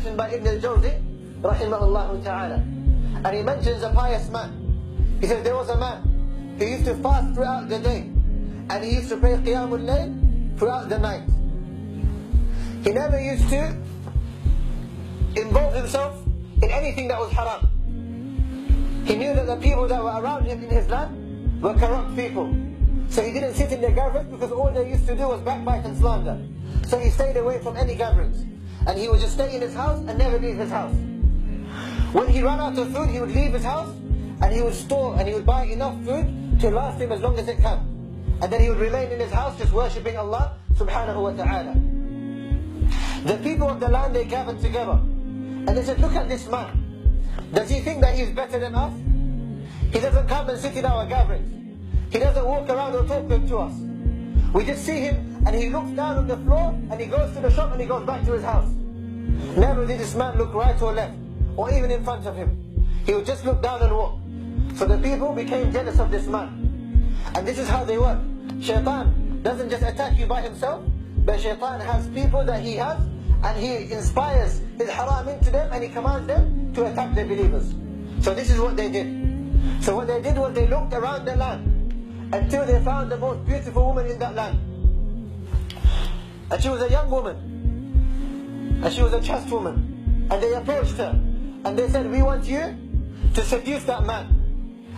mentioned by Ibn al-Jawzi, rahimahullah ta'ala. And he mentions a pious man. He says there was a man who used to fast throughout the day, and he used to pray Qiyamul Layl throughout the night. He never used to involve himself in anything that was haram. He knew that the people that were around him in his land were corrupt people. So he didn't sit in their gatherings because all they used to do was backbite and slander. So he stayed away from any gatherings. And he would just stay in his house and never leave his house. When he ran out of food, he would leave his house and he would store and he would buy enough food to last him as long as it can. And then he would remain in his house just worshipping Allah subhanahu wa ta'ala. The people of the land, they gathered together. And they said, look at this man. Does he think that he's better than us? He doesn't come and sit in our gatherings. He doesn't walk around or talk to us. We just see him and he looks down on the floor and he goes to the shop and he goes back to his house. Never did this man look right or left, or even in front of him. He would just look down and walk. So the people became jealous of this man. And this is how they work. Shaitan doesn't just attack you by himself, but Shaitan has people that he has, and he inspires his haram into them and he commands them to attack the believers. So this is what they did. So what they did was they looked around the land until they found the most beautiful woman in that land. And she was a young woman. And she was a chaste woman. And they approached her. And they said, we want you to seduce that man.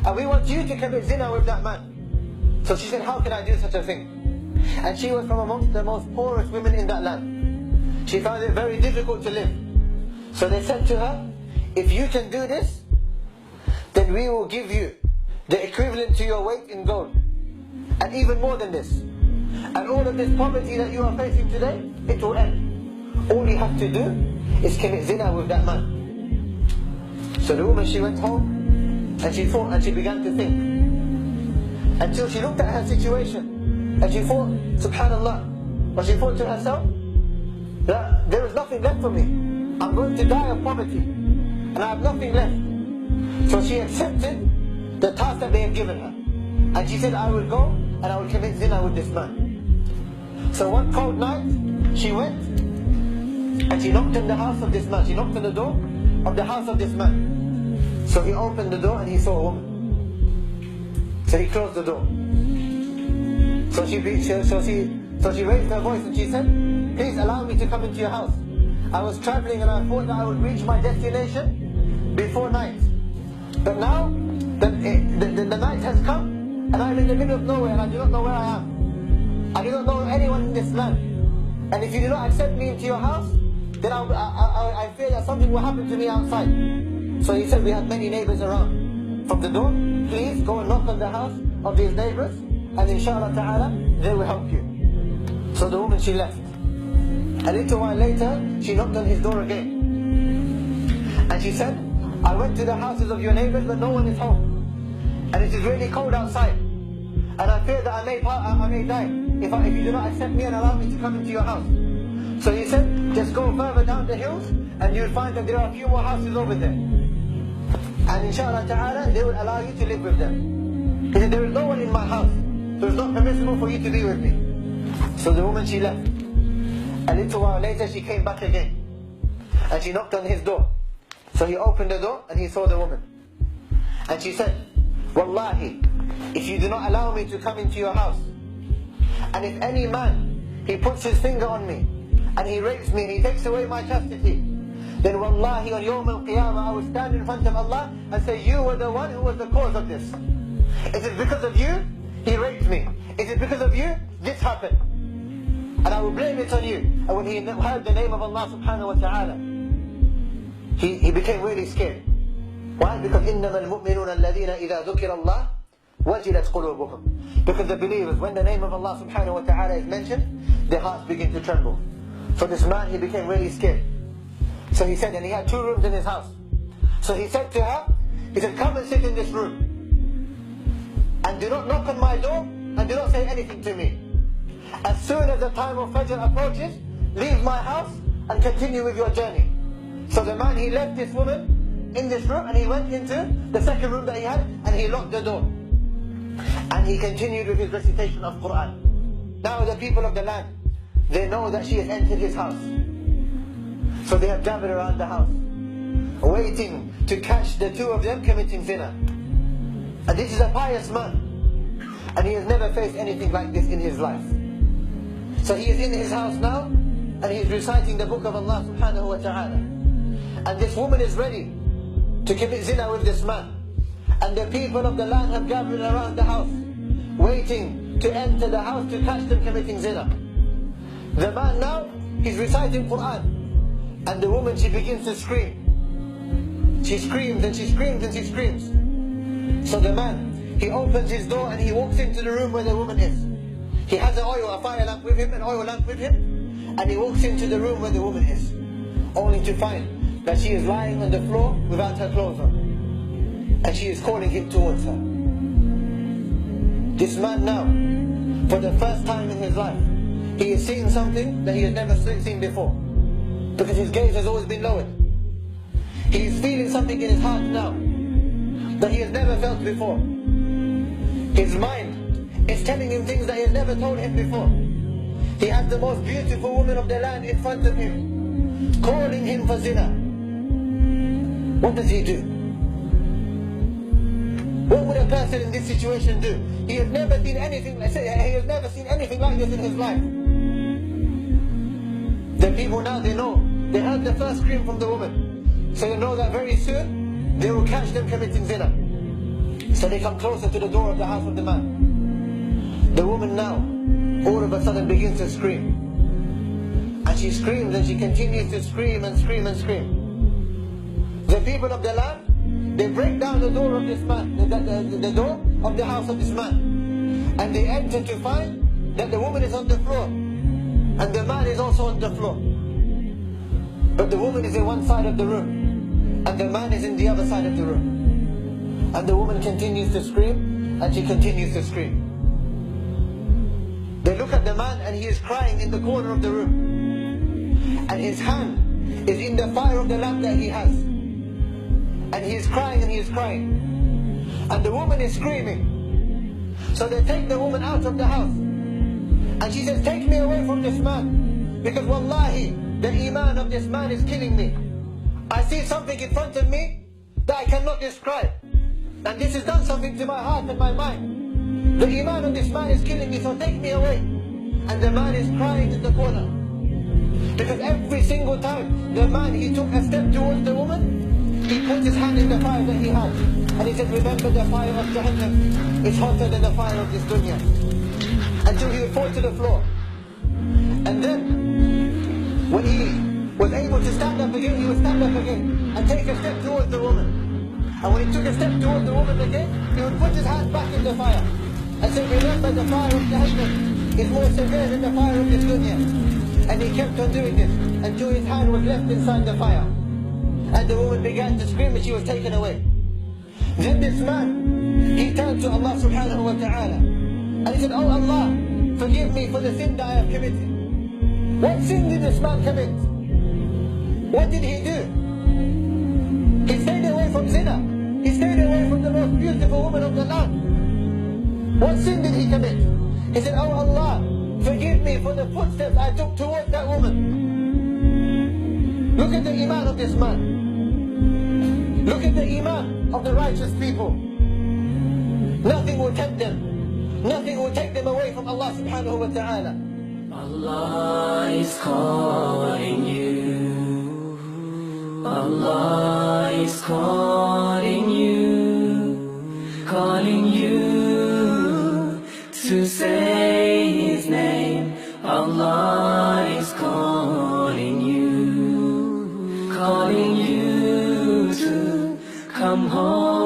And we want you to commit zina with that man. So she said, how can I do such a thing? And she was from amongst the most poorest women in that land. She found it very difficult to live. So they said to her, if you can do this, then we will give you the equivalent to your weight in gold. And even more than this. And all of this poverty that you are facing today, it will end. All you have to do is commit zina with that man. So the woman, she went home and she thought and she began to think. Until she looked at her situation and she thought, subhanallah, but she thought to herself, that there is nothing left for me. I'm going to die of poverty and I have nothing left. So she accepted the task that they had given her. And she said, I will go and I will commit zina with this man. So one cold night, she went and she knocked on the house of this man. She knocked on the door of the house of this man. So he opened the door and he saw a woman. So he closed the door. So she raised her voice and she said, please allow me to come into your house. I was traveling and I thought that I would reach my destination before night. But now, the night has come and I'm in the middle of nowhere and I do not know where I am. I do not know anyone in this land. And if you do not accept me into your house, then I fear that something will happen to me outside. So he said, we have many neighbors around. From the door, please go and knock on the house of these neighbors and inshallah ta'ala, they will help you. So the woman, she left. A little while later, she knocked on his door again. And she said, I went to the houses of your neighbors, but no one is home. And it is really cold outside. And I fear that I may die if you do not accept me and allow me to come into your house. So he said, just go further down the hills and you'll find that there are a few more houses over there. And inshallah ta'ala, they will allow you to live with them. He said, there is no one in my house, so it's not permissible for you to be with me. So the woman, she left. A little while later, she came back again. And she knocked on his door. So he opened the door and he saw the woman. And she said, Wallahi, if you do not allow me to come into your house, and if any man, he puts his finger on me, and he rapes me and he takes away my chastity, then wallahi on Yawm al-Qiyamah I will stand in front of Allah and say, you were the one who was the cause of this. Is it because of you he raped me? Is it because of you this happened? And I will blame it on you. And when he heard the name of Allah subhanahu wa ta'ala, he became really scared. Why? Because إِنَّمَا الْمُؤْمِنُونَ الَّذِينَ إِذَا ذُكِرَ اللَّهُ وَجِلَتْ قُلُوبُهُمْ. Because the believers, when the name of Allah subhanahu wa ta'ala is mentioned, their hearts begin to tremble. So this man, he became really scared. So he said, and he had 2 rooms in his house. So he said to her, he said, come and sit in this room. And do not knock on my door, and do not say anything to me. As soon as the time of Fajr approaches, leave my house and continue with your journey. So the man, he left this woman in this room and he went into the second room that he had and he locked the door. And he continued with his recitation of Quran. Now the people of the land, they know that she has entered his house. So they have gathered around the house, waiting to catch the two of them committing zina. And this is a pious man, and he has never faced anything like this in his life. So he is in his house now, and he is reciting the book of Allah subhanahu wa ta'ala. And this woman is ready to commit zina with this man. And the people of the land have gathered around the house, waiting to enter the house to catch them committing zina. The man now, he's reciting Quran. And the woman, she begins to scream. She screams and she screams and she screams. So the man, he opens his door and he walks into the room where the woman is. He has a fire lamp with him, an oil lamp with him. And he walks into the room where the woman is, only to find that she is lying on the floor without her clothes on. And she is calling him towards her. This man now, for the first time in his life, he is seeing something that he has never seen before. Because his gaze has always been lowered. He is feeling something in his heart now that he has never felt before. His mind is telling him things that he has never told him before. He has the most beautiful woman of the land in front of him, calling him for zina. What does he do? What would a person in this situation do? He has never seen anything like this in his life. The people now, they know. They heard the first scream from the woman. So they know that very soon, they will catch them committing zina. So they come closer to the door of the house of the man. The woman now, all of a sudden begins to scream. And she screams and she continues to scream and scream and scream. The people of the land, they break down the door of this man, the door of the house of this man. And they enter to find that the woman is on the floor. And the man is also on the floor. But the woman is in one side of the room, and the man is in the other side of the room. And the woman continues to scream, and she continues to scream. They look at the man, and he is crying in the corner of the room. And his hand is in the fire of the lamp that he has. And he is crying and he is crying. And the woman is screaming. So they take the woman out of the house. And she says, take me away from this man. Because wallahi, the iman of this man is killing me. I see something in front of me that I cannot describe. And this has done something to my heart and my mind. The iman of this man is killing me, so take me away. And the man is crying in the corner. Because every single time the man, he took a step towards the woman, he put his hand in the fire that he had. And he said, remember the fire of Jahannam is hotter than the fire of this dunya. Until he would fall to the floor. And then, when he was able to stand up again, he would stand up again and take a step towards the woman. And when he took a step towards the woman again, he would put his hand back in the fire and say, remember the fire of Jahannam is more severe than the fire of this dunya. And he kept on doing this until his hand was left inside the fire. And the woman began to scream and she was taken away. Then this man, he turned to Allah subhanahu wa ta'ala. And he said, oh Allah, forgive me for the sin that I have committed. What sin did this man commit? What did he do? He stayed away from zina. He stayed away from the most beautiful woman of the land. What sin did he commit? He said, oh Allah, forgive me for the footsteps I took towards that woman. Look at the iman of this man. Look at the iman of the righteous people. Nothing will tempt them. Nothing will take them away from Allah subhanahu wa ta'ala. Allah is calling you. Allah is calling you to say His name. Allah is calling you to come home.